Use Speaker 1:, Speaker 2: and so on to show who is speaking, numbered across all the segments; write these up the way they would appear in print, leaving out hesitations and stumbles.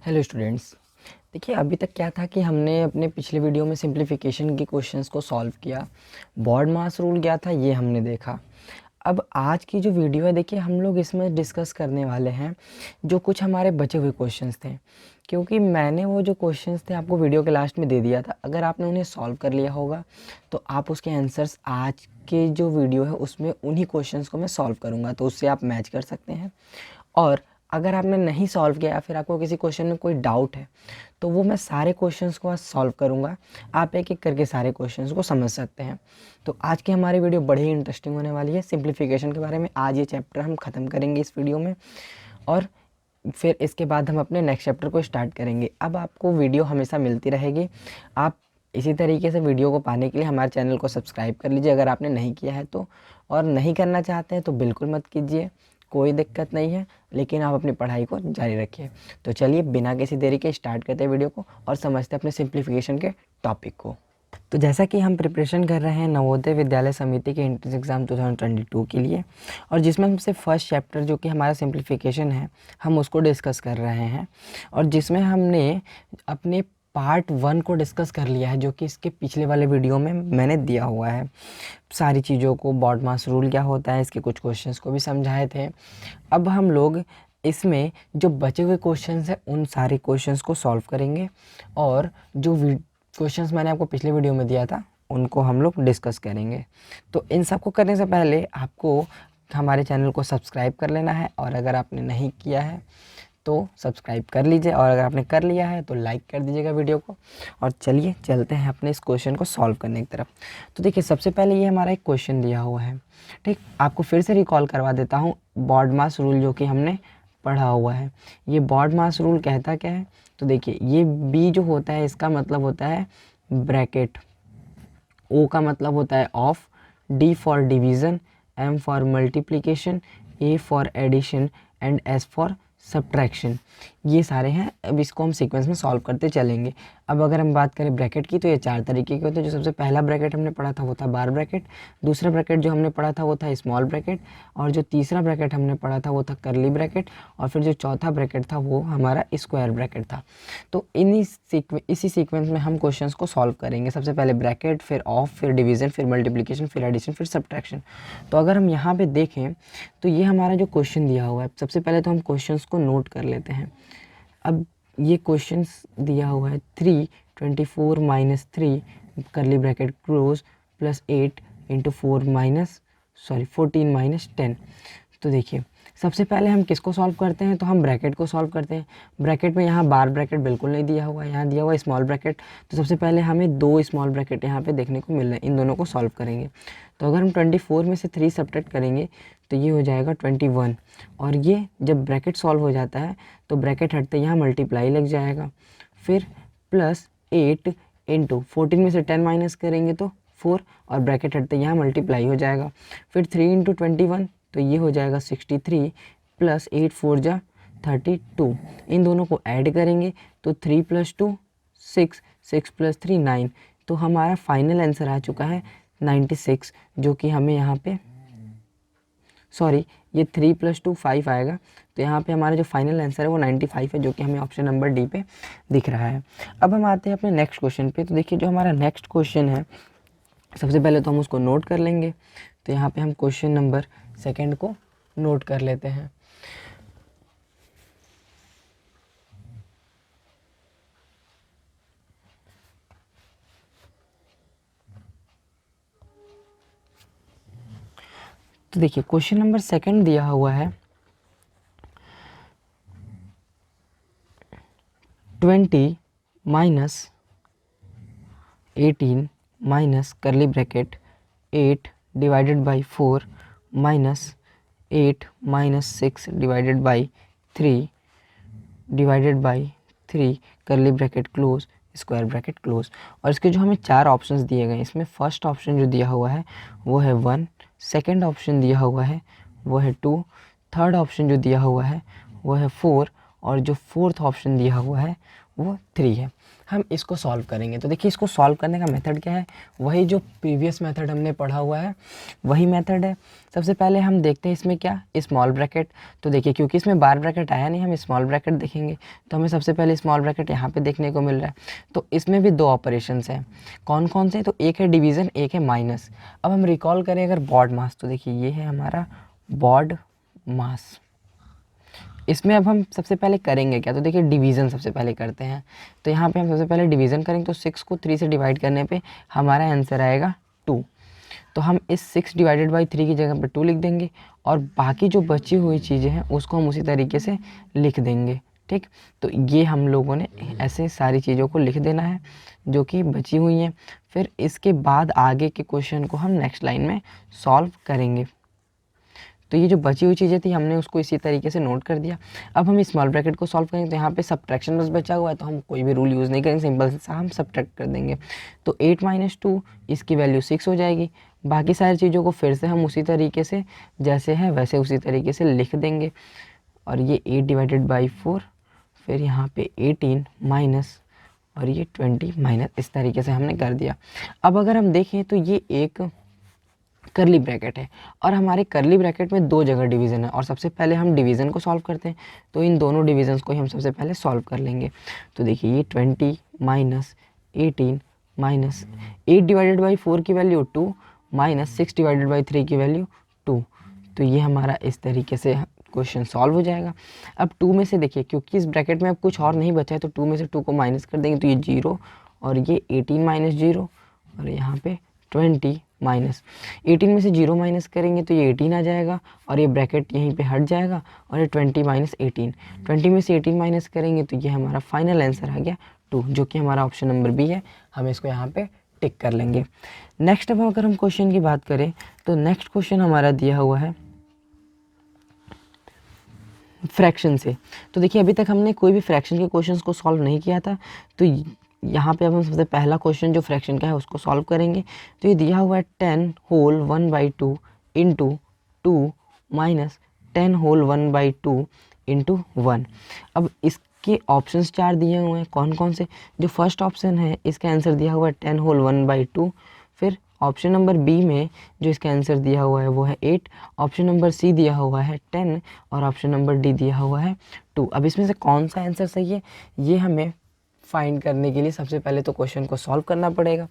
Speaker 1: Hello students. देखिए, अभी तक क्या था कि हमने अपने पिछले वीडियो में सिंप्लीफिकेशन के क्वेश्चंस को सॉल्व किया, बॉड मास रूल क्या था ये हमने देखा। अब आज की जो वीडियो है, देखिए हम लोग इसमें डिस्कस करने वाले हैं जो कुछ हमारे बचे हुए क्वेश्चंस थे, क्योंकि मैंने वो जो क्वेश्चंस थे आपको वीडियो के लास्ट में दे दिया था। अगर आपने उन्हें सॉल्व कर लिया होगा तो आप उसके आंसर्स आज के जो वीडियो है उसमें उन्हीं क्वेश्चंस को मैं सॉल्व करूँगा, तो उससे आप मैच कर सकते हैं। और अगर आपने नहीं सॉल्व किया या फिर आपको किसी क्वेश्चन में कोई डाउट है तो वो मैं सारे क्वेश्चंस को आज सॉल्व करूँगा, आप एक एक करके सारे क्वेश्चंस को समझ सकते हैं। तो आज की हमारी वीडियो बड़ी ही इंटरेस्टिंग होने वाली है। सिंप्लीफिकेशन के बारे में आज ये चैप्टर हम ख़त्म करेंगे इस वीडियो में, और फिर इसके बाद हम अपने नेक्स्ट चैप्टर को स्टार्ट करेंगे। अब आपको वीडियो हमेशा मिलती रहेगी। आप इसी तरीके से वीडियो को पाने के लिए हमारे चैनल को सब्सक्राइब कर लीजिए अगर आपने नहीं किया है तो, और नहीं करना चाहते हैं तो बिल्कुल मत कीजिए, कोई दिक्कत नहीं है, लेकिन आप अपनी पढ़ाई को जारी रखिए। तो चलिए बिना किसी देरी के स्टार्ट करते हैं वीडियो को और समझते हैं अपने सिंप्लीफिकेशन के टॉपिक को। तो जैसा कि हम प्रिपरेशन कर रहे हैं नवोदय विद्यालय समिति के एंट्रेंस एग्ज़ाम 2022 के लिए, और जिसमें हमसे फर्स्ट चैप्टर जो कि हमारा सिंप्लीफिकेशन है हम उसको डिस्कस कर रहे हैं, और जिसमें हमने अपने पार्ट 1 को डिस्कस कर लिया है, जो कि इसके पिछले वाले वीडियो में मैंने दिया हुआ है। सारी चीज़ों को, बॉड मास रूल क्या होता है, इसके कुछ क्वेश्चंस को भी समझाए थे। अब हम लोग इसमें जो बचे हुए क्वेश्चंस हैं उन सारे क्वेश्चंस को सॉल्व करेंगे, और जो क्वेश्चंस मैंने आपको पिछले वीडियो में दिया था उनको हम लोग डिस्कस करेंगे। तो इन सब को करने से पहले आपको हमारे चैनल को सब्सक्राइब कर लेना है, और अगर आपने नहीं किया है तो सब्सक्राइब कर लीजिए, और अगर आपने कर लिया है तो लाइक कर दीजिएगा वीडियो को। और चलिए चलते हैं अपने इस क्वेश्चन को सॉल्व करने की तरफ। तो देखिए, सबसे पहले ये हमारा एक क्वेश्चन दिया हुआ है, ठीक। आपको फिर से रिकॉल करवा देता हूँ बॉड मास रूल जो कि हमने पढ़ा हुआ है। ये बॉड मास रूल कहता क्या है, तो देखिए ये बी जो होता है इसका मतलब होता है ब्रैकेट, ओ का मतलब होता है of, D for division, M for multiplication, A for addition and S for subtraction. ये सारे हैं। अब इसको हम सीक्वेंस में सॉल्व करते चलेंगे। अब अगर हम बात करें ब्रैकेट की तो ये 4 तरीके के होते हैं। जो सबसे पहला ब्रैकेट हमने पढ़ा था वो था बार ब्रैकेट, दूसरा ब्रैकेट जो हमने पढ़ा था वो था स्मॉल ब्रैकेट, और जो तीसरा ब्रैकेट हमने पढ़ा था वो था करली ब्रैकेट, और फिर जो चौथा ब्रैकेट था वो हमारा स्क्वायर ब्रैकेट था। तो इसी सीक्वेंस में हम क्वेश्चंस को सॉल्व करेंगे। सबसे पहले ब्रैकेट, फिर ऑफ, फिर डिवीज़न, फिर मल्टीप्लिकेशन, फिर एडिशन, फिर सब्ट्रैक्शन। तो अगर हम यहाँ पे देखें तो ये हमारा जो क्वेश्चन दिया हुआ है, सबसे पहले तो हम क्वेश्चंस को नोट कर लेते हैं। अब ये क्वेश्चंस दिया हुआ है 3 24 माइनस 3 करली bracket close plus 8 into 14 minus 10। तो देखिए, सबसे पहले हम किसको सॉल्व करते हैं, तो हम ब्रैकेट को सॉल्व करते हैं। ब्रैकेट में यहाँ बार ब्रैकेट बिल्कुल नहीं दिया हुआ है, यहाँ दिया हुआ है स्मॉल ब्रैकेट। तो सबसे पहले हमें 2 स्मॉल ब्रैकेट यहाँ पे देखने को मिल रहे हैं, इन दोनों को सॉल्व करेंगे। तो अगर हम 24 में से 3 सब्ट्रैक्ट करेंगे तो ये हो जाएगा 21, और ये जब ब्रैकेट सॉल्व हो जाता है तो ब्रैकेट हटते यहाँ मल्टीप्लाई लग जाएगा। फिर प्लस 8 इंटू 14 में से 10 माइनस करेंगे तो 4, और ब्रैकेट हटते यहाँ मल्टीप्लाई हो जाएगा। फिर 3 इंटू 21 तो ये हो जाएगा 63 प्लस 8 4 जा 32। इन दोनों को ऐड करेंगे तो 3 + 2 6, 6 + 3 9। तो हमारा फाइनल आंसर आ चुका है 96, जो कि हमें यहाँ पे ये 3 + 2 5 आएगा। तो यहाँ पे हमारा जो फाइनल आंसर है वो 95 है, जो कि हमें ऑप्शन नंबर डी पे दिख रहा है। अब हम आते हैं अपने नेक्स्ट क्वेश्चन पे। तो देखिए, जो हमारा नेक्स्ट क्वेश्चन है सबसे पहले तो हम उसको नोट कर लेंगे। तो यहाँ पे हम क्वेश्चन नंबर 2 को नोट कर लेते हैं। तो देखिए, क्वेश्चन नंबर 2 दिया हुआ है 20 माइनस 18 माइनस करली bracket 8 divided by 4 minus 8 minus 6 divided by 3 divided by 3 करली bracket close square bracket close. और इसके जो हमें 4 ऑप्शंस दिए गए हैं, इसमें फर्स्ट ऑप्शन जो दिया हुआ है वो है 1, सेकंड ऑप्शन दिया हुआ है वो है 2, थर्ड ऑप्शन जो दिया हुआ है वो है 4, और जो फोर्थ ऑप्शन दिया हुआ है वो 3 है। हम इसको सॉल्व करेंगे। तो देखिए इसको सॉल्व करने का मेथड क्या है, वही जो प्रीवियस मेथड हमने पढ़ा हुआ है वही मेथड है। सबसे पहले हम देखते हैं इसमें क्या, स्मॉल ब्रैकेट। तो देखिए क्योंकि इसमें बार ब्रैकेट आया नहीं, हम स्मॉल ब्रैकेट देखेंगे। तो हमें सबसे पहले स्मॉल ब्रैकेट यहाँ पे देखने को मिल रहा है। तो इसमें भी 2 ऑपरेशंस हैं। कौन कौन से, तो एक है डिवीज़न, एक है माइनस। अब हम रिकॉल करें अगर बॉड मास, तो देखिए ये है हमारा बॉड मास। इसमें अब हम सबसे पहले करेंगे क्या, तो देखिए डिवीज़न सबसे पहले करते हैं। तो यहाँ पे हम सबसे पहले डिवीज़न करेंगे। तो 6 को 3 से डिवाइड करने पे हमारा आंसर आएगा 2। तो हम इस 6 डिवाइडेड बाई 3 की जगह पे 2 लिख देंगे और बाकी जो बची हुई चीज़ें हैं उसको हम उसी तरीके से लिख देंगे। ठीक, तो ये हम लोगों ने ऐसे सारी चीज़ों को लिख देना है जो कि बची हुई हैं। फिर इसके बाद आगे के क्वेश्चन को हम नेक्स्ट लाइन में सॉल्व करेंगे। तो ये जो बची हुई चीज़ें थी हमने उसको इसी तरीके से नोट कर दिया। अब हम स्मॉल ब्रैकेट को सॉल्व करेंगे। तो यहाँ पे सब्ट्रैक्शन बस बचा हुआ है, तो हम कोई भी रूल यूज़ नहीं करेंगे, सिंपल सा हम सब्ट्रैक्ट कर देंगे। तो 8 - 2 इसकी वैल्यू 6 हो जाएगी। बाकी सारी चीज़ों को फिर से हम उसी तरीके से जैसे है वैसे उसी तरीके से लिख देंगे। और ये 8 डिवाइडेड बाई 4, फिर यहाँ पे 18 माइनस और ये 20 माइनस, इस तरीके से हमने कर दिया। अब अगर हम देखें तो ये एक करली ब्रैकेट है और हमारे करली ब्रैकेट में 2 जगह डिवीज़न है। और सबसे पहले हम डिवीज़न को सॉल्व करते हैं। तो इन दोनों डिवीज़न्स को ही हम सबसे पहले सॉल्व कर लेंगे। तो देखिए ये 20 माइनस 18 माइनस 8 डिवाइडेड बाई 4 की वैल्यू 2 माइनस 6 डिवाइडेड बाई 3 की वैल्यू 2। तो ये हमारा इस तरीके से क्वेश्चन सॉल्व हो जाएगा। अब 2 में से देखिए क्योंकि इस ब्रैकेट में अब कुछ और नहीं बचा है, तो 2 में से 2 को माइनस कर देंगे तो ये 0 और ये 18 माइनस 0 और यहाँ पे 20 माइनस 18 में से 0 माइनस करेंगे तो ये 18 आ जाएगा और ये ब्रैकेट यहीं पे हट जाएगा और ये 20 माइनस 18, 20 में से 18 माइनस करेंगे तो ये हमारा फाइनल आंसर आ गया 2, जो कि हमारा ऑप्शन नंबर बी है। हम इसको यहाँ पे टिक कर लेंगे। नेक्स्ट अब अगर हम क्वेश्चन की बात करें तो नेक्स्ट क्वेश्चन हमारा दिया हुआ है फ्रैक्शन से। तो देखिए अभी तक हमने कोई भी फ्रैक्शन के क्वेश्चंस को सॉल्व नहीं किया था। तो यहाँ पे अब हम सबसे पहला क्वेश्चन जो फ्रैक्शन का है उसको सॉल्व करेंगे। तो ये दिया हुआ है 10 whole 1/2 into 2 minus 10 whole 1/2 into 1। अब इसके ऑप्शंस 4 दिए हुए हैं। कौन कौन से, जो फर्स्ट ऑप्शन है इसका आंसर दिया हुआ है 10 होल 1/2। फिर ऑप्शन नंबर बी में जो इसका आंसर दिया हुआ है वो है 8। ऑप्शन नंबर सी दिया हुआ है 10 और ऑप्शन नंबर डी दिया हुआ है 2। अब इसमें से कौन सा आंसर सही है ये हमें फाइंड करने के लिए सबसे पहले तो क्वेश्चन को सॉल्व करना पड़ेगा।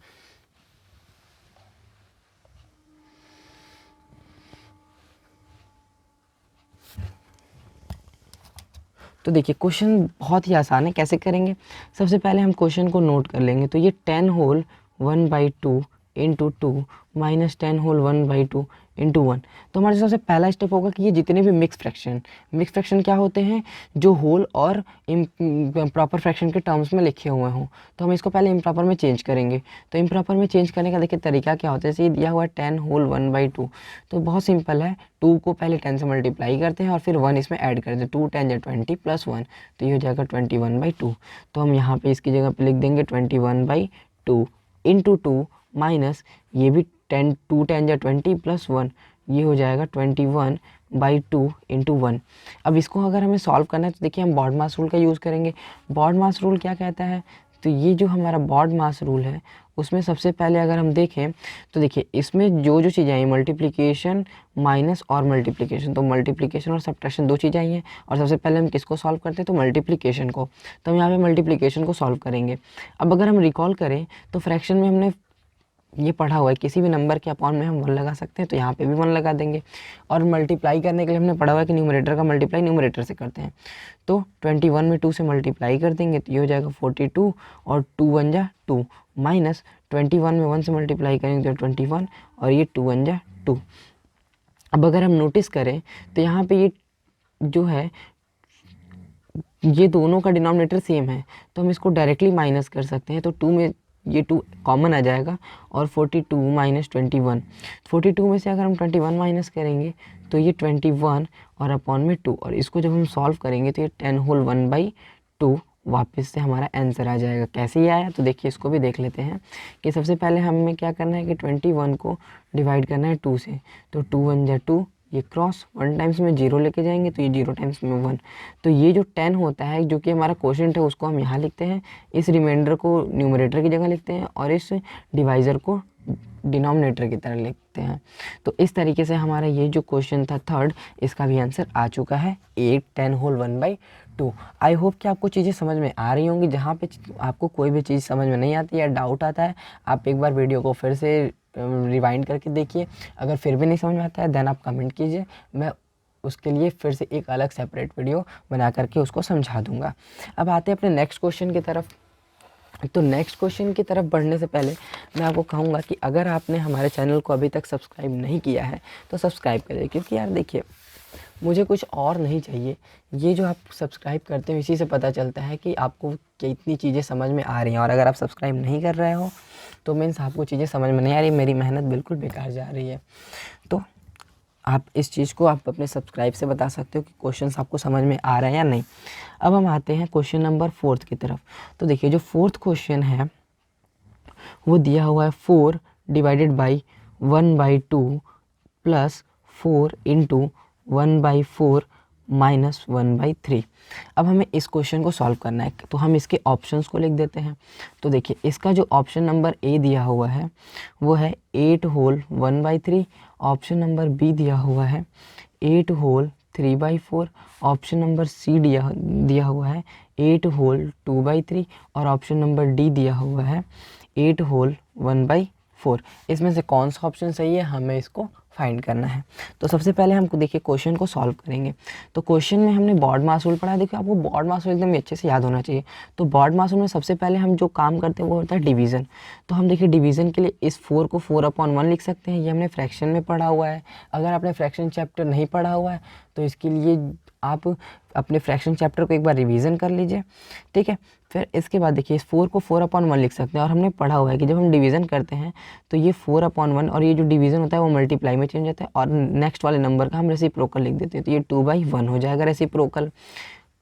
Speaker 1: तो देखिए क्वेश्चन बहुत ही आसान है, कैसे करेंगे। सबसे पहले हम क्वेश्चन को नोट कर लेंगे। तो ये 10 whole 1/2 into 2 minus 10 whole 1/2 into 1। तो हमारे सबसे पहला स्टेप होगा कि ये जितने भी मिक्स फ्रैक्शन क्या होते हैं, जो होल और इम्प्रॉपर फ्रैक्शन के टर्म्स में लिखे हुए हों। तो हम इसको पहले इम्प्रॉपर में चेंज करेंगे। तो इम्प्रॉपर में चेंज करने का देखिए तरीका क्या होता है। जैसे ये दिया हुआ है 10 होल 1/2, तो बहुत सिंपल है। 2 को पहले 10 से मल्टीप्लाई करते हैं और फिर 1 इसमें ऐड करते हैं। 2 10 या 20 प्लस 1, तो ये हो जाएगा 21/2। तो हम यहाँ पे इसकी जगह पे लिख देंगे 21/2 इंटू 2 माइनस ये भी 10 2 10 या 20 प्लस 1, ये हो जाएगा 21/2 इंटू 1। अब इसको अगर हमें सॉल्व करना है तो देखिए हम बॉड मास रूल का यूज़ करेंगे। बॉड मास रूल क्या कहता है, तो ये जो हमारा बॉड मास रूल है उसमें सबसे पहले अगर हम देखें तो देखिए इसमें जो चीज़ें आई मल्टीप्लिकेशन माइनस और मल्टीप्लिकेशन, तो मल्टीप्लिकेशन और सब्ट्रैक्शन 2 चीज़ें आई हैं। और सबसे पहले हम किसको सॉल्व करते हैं, तो मल्टीप्लिकेशन को। तो हम यहाँ पे मल्टीप्लिकेशन को सॉल्व करेंगे। अब अगर हम रिकॉल करें तो फ्रैक्शन में हमने ये पढ़ा हुआ है किसी भी नंबर के अपॉन में हम 1 लगा सकते हैं, तो यहाँ पे भी 1 लगा देंगे। और मल्टीप्लाई करने के लिए हमने पढ़ा हुआ है कि न्यूमरेटर का मल्टीप्लाई न्यूमरेटर से करते हैं। तो 21 में 2 से मल्टीप्लाई कर देंगे तो ये हो जाएगा 42 और 2 1 जा 2 माइनस 21 में 1 से मल्टीप्लाई करेंगे तो 21 और ये 2 1 जा 2। अब अगर हम नोटिस करें तो यहाँ पे ये जो है ये दोनों का डिनोमिनेटर सेम है, तो हम इसको डायरेक्टली माइनस कर सकते हैं। तो 2 में ये 2 कॉमन आ जाएगा और 42 माइनस 21, 42 में से अगर हम 21 माइनस करेंगे तो ये 21 और अपॉन में 2, और इसको जब हम सॉल्व करेंगे तो ये 10 होल 1/2 वापस से हमारा आंसर आ जाएगा। कैसे ये आया, तो देखिए इसको भी देख लेते हैं कि सबसे पहले हमें क्या करना है कि 21 को डिवाइड करना है 2 से। तो 2 1 जा 2 ये क्रॉस 1 टाइम्स में 0 लेके जाएंगे तो ये 0 टाइम्स में 1। तो ये जो 10 होता है जो कि हमारा क्वोशिएंट है उसको हम यहाँ लिखते हैं, इस रिमाइंडर को न्यूमरेटर की जगह लिखते हैं और इस डिवाइज़र को डिनोमिनेटर की तरह लिखते हैं। तो इस तरीके से हमारा ये जो क्वेश्चन था थर्ड, इसका भी आंसर आ चुका है 8 10 होल 1/2। आई होप कि आपको चीज़ें समझ में आ रही होंगी। जहाँ पे आपको कोई भी चीज़ समझ में नहीं आती या डाउट आता है, आप एक बार वीडियो को फिर से रिवाइंड करके देखिए। अगर फिर भी नहीं समझ में आता है देन आप कमेंट कीजिए, मैं उसके लिए फिर से एक अलग सेपरेट वीडियो बना करके उसको समझा दूंगा। अब आते हैं अपने नेक्स्ट क्वेश्चन की तरफ। तो नेक्स्ट क्वेश्चन की तरफ बढ़ने से पहले मैं आपको कहूँगा कि अगर आपने हमारे चैनल को अभी तक सब्सक्राइब नहीं किया है तो सब्सक्राइब करिए, क्योंकि यार देखिए मुझे कुछ और नहीं चाहिए। ये जो आप सब्सक्राइब करते हो इसी से पता चलता है कि आपको कितनी चीज़ें समझ में आ रही हैं, और अगर आप सब्सक्राइब नहीं कर रहे हो तो मीन्स आपको चीज़ें समझ में नहीं आ रही, मेरी मेहनत बिल्कुल बेकार जा रही है। तो आप इस चीज़ को आप अपने सब्सक्राइब से बता सकते हो कि क्वेश्चंस आपको समझ में आ रहे हैं या नहीं। अब हम आते हैं क्वेश्चन नंबर 4 की तरफ। तो देखिए जो 4th क्वेश्चन है वो दिया हुआ है 4 divided by 1/2 plus 4 into 1/4 minus 1/3। अब हमें इस क्वेश्चन को सॉल्व करना है, तो हम इसके ऑप्शंस को लिख देते हैं। तो देखिए इसका जो ऑप्शन नंबर ए दिया हुआ है वो है 8 होल 1/3, ऑप्शन नंबर बी दिया हुआ है 8 होल 3/4, ऑप्शन नंबर सी दिया हुआ है 8 होल 2/3 और ऑप्शन नंबर डी दिया हुआ है 8 होल 1/4। इसमें से कौन सा ऑप्शन सही है हमें इसको फाइंड करना है। तो सबसे पहले हमको देखिए क्वेश्चन को सॉल्व करेंगे। तो क्वेश्चन में हमने बॉड मास रूल पढ़ा है। देखिए आपको बॉड मास रूल एकदम अच्छे से याद होना चाहिए। तो बॉड मास रूल में सबसे पहले हम जो काम करते हैं वो होता है डिवीज़न। तो हम देखिए डिवीज़न के लिए इस 4 को 4/1 लिख सकते हैं, ये हमने फ्रैक्शन में पढ़ा हुआ है। अगर आपने फ्रैक्शन चैप्टर नहीं पढ़ा हुआ है तो इसके लिए आप अपने फ्रैक्शन चैप्टर को एक बार रिवीजन कर लीजिए, ठीक है। फिर इसके बाद देखिए इस 4 को 4/1 लिख सकते हैं, और हमने पढ़ा हुआ है कि जब हम डिवीज़न करते हैं तो ये 4/1 और ये जो डिवीज़न होता है वो मल्टीप्लाई में चेंज होता है, और नेक्स्ट वाले नंबर का हम रेसिप्रोकल लिख देते हैं, तो ये 2/1 हो जाएगा रेसिप्रोकल।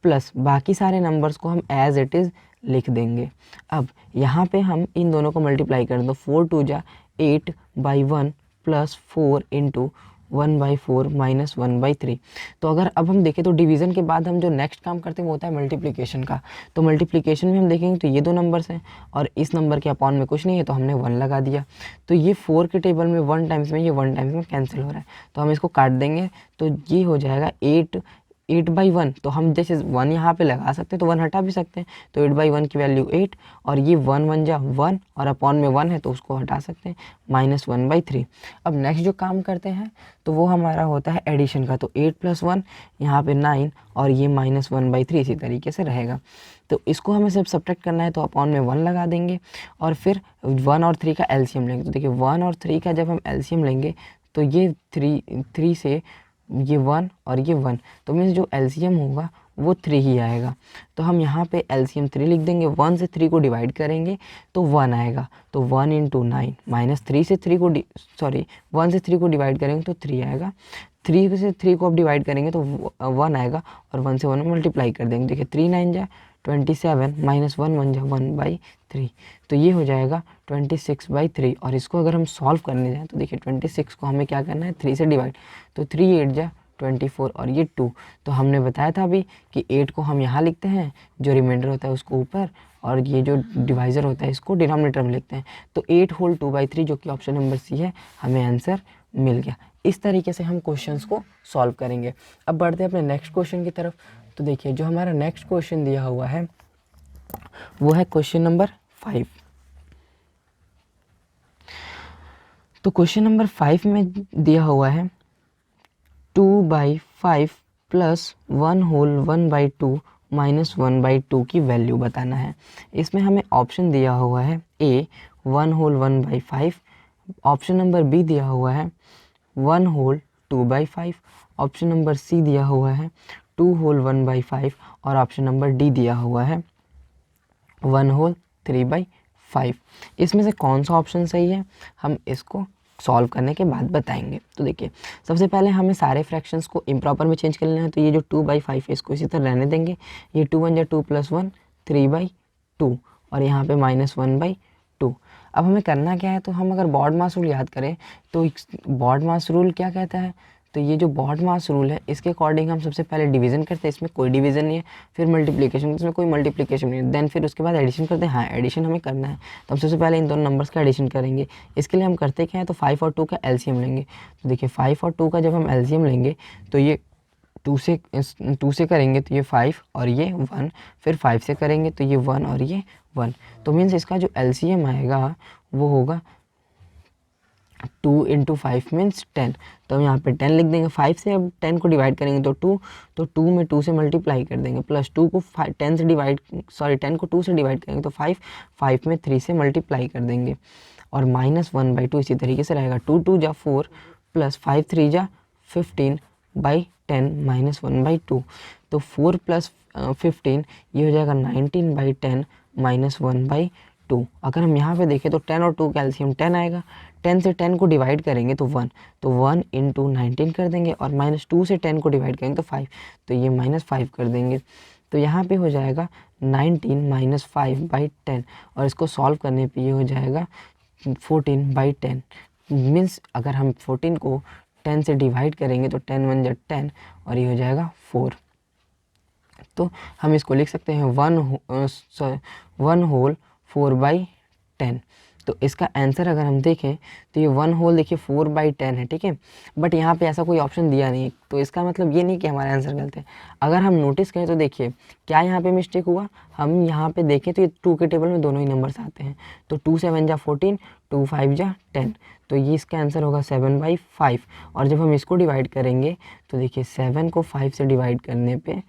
Speaker 1: प्लस बाकी सारे नंबर्स को हम एज इट इज़ लिख देंगे। अब यहाँ पे हम इन दोनों को मल्टीप्लाई करें तो 4 2 जा 8/1 प्लस 4 इंटू 1/4 माइनस 1/3। तो अगर अब हम देखें तो डिवीज़न के बाद हम जो नेक्स्ट काम करते हैं वो होता है मल्टीप्लिकेशन का। तो मल्टीप्लिकेशन में हम देखेंगे तो ये दो नंबर्स हैं और इस नंबर के अपॉन में कुछ नहीं है तो हमने 1 लगा दिया। तो ये 4 के टेबल में 1 टाइम्स में ये 1 टाइम्स में कैंसिल हो रहा है, तो हम इसको काट देंगे। तो ये हो जाएगा 8/1। तो हम जैसे 1 यहाँ पे लगा सकते हैं तो 1 हटा भी सकते हैं, तो 8/1 की वैल्यू 8, और ये 1 1 जा 1 और अपॉन में 1 है तो उसको हटा सकते हैं, माइनस 1/3। अब नेक्स्ट जो काम करते हैं तो वो हमारा होता है एडिशन का। तो 8 + 1 यहाँ पे 9 और ये माइनस 1/3 इसी तरीके से रहेगा। तो इसको हमें सिर्फ सब्ट्रैक्ट करना है तो अपॉन में 1 लगा देंगे और फिर 1 और 3 का एलसीएम लेंगे। तो देखिए 1 और 3 का जब हम एलसीएम लेंगे तो ये 3 से ये 1 और ये 1, तो मीन्स जो एलसीएम होगा वो 3 ही आएगा। तो हम यहाँ पे एलसीएम 3 लिख देंगे, 1 से 3 को डिवाइड करेंगे तो 1 आएगा, तो 1 × 9 माइनस 3 से 3 को 1 से 3 को डिवाइड करेंगे तो 3 आएगा, 3 से 3 को अब डिवाइड करेंगे तो 1 आएगा और 1 से 1 मल्टीप्लाई कर देंगे। देखिए 3 9 जा 27 माइनस 1 1 जा 1/3, तो ये हो जाएगा 26/3। और इसको अगर हम सॉल्व करने जाएँ तो देखिए 26 को हमें क्या करना है 3 से डिवाइड, तो 3 8 जा 24 और ये 2। तो हमने बताया था अभी कि 8 को हम यहाँ लिखते हैं, जो रिमाइंडर होता है उसको ऊपर, और ये जो डिवाइज़र होता है इसको डिनोमिनेटर में लिखते हैं। तो 8 होल 2/3 जो कि ऑप्शन नंबर सी है, हमें आंसर मिल गया। इस तरीके से हम क्वेश्चंस को सॉल्व करेंगे। अब बढ़ते हैं अपने नेक्स्ट क्वेश्चन की तरफ। तो देखिए जो हमारा नेक्स्ट क्वेश्चन दिया हुआ है वो है क्वेश्चन नंबर 5। तो क्वेश्चन नंबर 5 में दिया हुआ है 2/5 प्लस 1 होल 1/2 माइनस 1/2 की वैल्यू बताना है। इसमें हमें ऑप्शन दिया हुआ है ए 1 होल 1/5, ऑप्शन नंबर बी दिया हुआ है 1 होल 2/5, ऑप्शन नंबर सी दिया हुआ है 2 होल 1/5 और ऑप्शन नंबर डी दिया हुआ है 1 होल 3/5। इसमें से कौन सा ऑप्शन सही है हम इसको सॉल्व करने के बाद बताएंगे। तो देखिए सबसे पहले हमें सारे फ्रैक्शंस को इम्प्रॉपर में चेंज कर लेना है। तो ये जो 2/5 है इसको इसी तरह रहने देंगे, ये 2 1 जा 2 + 1 3/2 और यहाँ पे माइनस 1/2। अब हमें करना क्या है, तो हम अगर बॉड मास रूल याद करें तो बॉड मास रूल क्या कहता है, तो ये जो बॉड मास रूल है इसके अकॉर्डिंग हम सबसे पहले डिवीज़न करते हैं, इसमें कोई डिवीज़न नहीं है, फिर मल्टीप्लिकेशन, इसमें कोई मल्टीप्लिकेशन नहीं है, देन फिर उसके बाद एडिशन करते हैं। हाँ, एडिशन हमें करना है, तो हम सबसे पहले इन दोनों नंबर्स का एडिशन करेंगे। इसके लिए हम करते क्या है, तो 5 और 2 का एलसीएम लेंगे। तो देखिए 5 और 2 का जब हम एलसीएम लेंगे तो ये 2 से करेंगे तो ये 5 और ये 1, फिर 5 से करेंगे तो ये 1 और ये 1। तो मीन्स इसका जो एलसीएम आएगा वो होगा 2 × 5 मीन्स 10। तो हम यहाँ पे 10 लिख देंगे। 5 से अब 10 को डिवाइड करेंगे तो 2, तो 2 में 2 से मल्टीप्लाई कर देंगे, प्लस 2 को 10 से डिवाइड 10 को 2 से डिवाइड करेंगे तो 5 में 3 से मल्टीप्लाई कर देंगे, और -1/2 इसी तरीके से रहेगा। 2 2 जा 4 प्लस 5 3 जा 15/10 -1/2। तो 4 + 15 ये हो जाएगा 19/10 -1/2। अगर हम यहाँ पे देखें तो 10 और 2 का एलसीएम 10 आएगा। 10 से 10 को डिवाइड करेंगे तो 1, तो 1 × 19 कर देंगे, और -2 से 10 को डिवाइड करेंगे तो 5, तो ये -5 कर देंगे। तो यहाँ पे हो जाएगा 19 - 5/10, और इसको सॉल्व करने पे ये हो जाएगा 14/10। मीन्स अगर हम 14 को 10 से डिवाइड करेंगे तो 10 1 जा 10, और ये हो जाएगा 4। तो हम इसको लिख सकते हैं 1 होल 4/10। तो इसका आंसर अगर हम देखें तो ये 1 होल देखिए 4/10 है, ठीक है। बट यहाँ पे ऐसा कोई ऑप्शन दिया नहीं है, तो इसका मतलब ये नहीं कि हमारा आंसर गलत है। अगर हम नोटिस करें तो देखिए क्या यहाँ पे मिस्टेक हुआ, हम यहाँ पे देखें तो ये 2 के टेबल में दोनों ही नंबर्स आते हैं। तो 2 7 जा 14, 2 5 जा 10, तो ये इसका आंसर होगा 7/5। और जब हम इसको डिवाइड करेंगे तो देखिए 7 को 5 से डिवाइड करने पे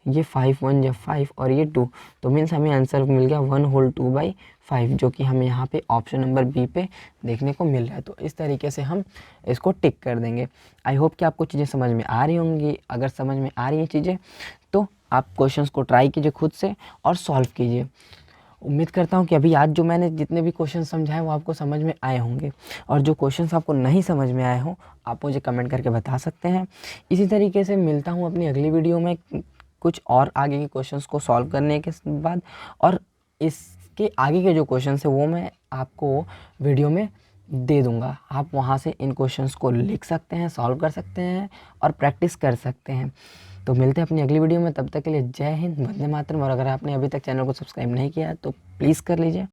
Speaker 1: ये 5 1 जा 5 और ये 2, तो मीन्स हमें आंसर मिल गया 1 होल 2/5, जो कि हमें यहाँ पे ऑप्शन नंबर बी पे देखने को मिल रहा है। तो इस तरीके से हम इसको टिक कर देंगे। आई होप कि आपको चीज़ें समझ में आ रही होंगी। अगर समझ में आ रही हैं चीज़ें तो आप क्वेश्चंस को ट्राई कीजिए खुद से और सॉल्व कीजिए। उम्मीद करता हूँ कि अभी आज जो मैंने जितने भी क्वेश्चन समझाए वो आपको समझ में आए होंगे, और जो क्वेश्चंस आपको नहीं समझ में आए हों आप मुझे कमेंट करके बता सकते हैं। इसी तरीके से मिलता हूँ अपनी अगली वीडियो में कुछ और आगे के क्वेश्चंस को सॉल्व करने के बाद, और इसके आगे के जो क्वेश्चंस है वो मैं आपको वीडियो में दे दूँगा। आप वहाँ से इन क्वेश्चंस को लिख सकते हैं, सॉल्व कर सकते हैं और प्रैक्टिस कर सकते हैं। तो मिलते हैं अपनी अगली वीडियो में, तब तक के लिए जय हिंद, वंदे मातरम। और अगर आपने अभी तक चैनल को सब्सक्राइब नहीं किया तो प्लीज़ कर लीजिए।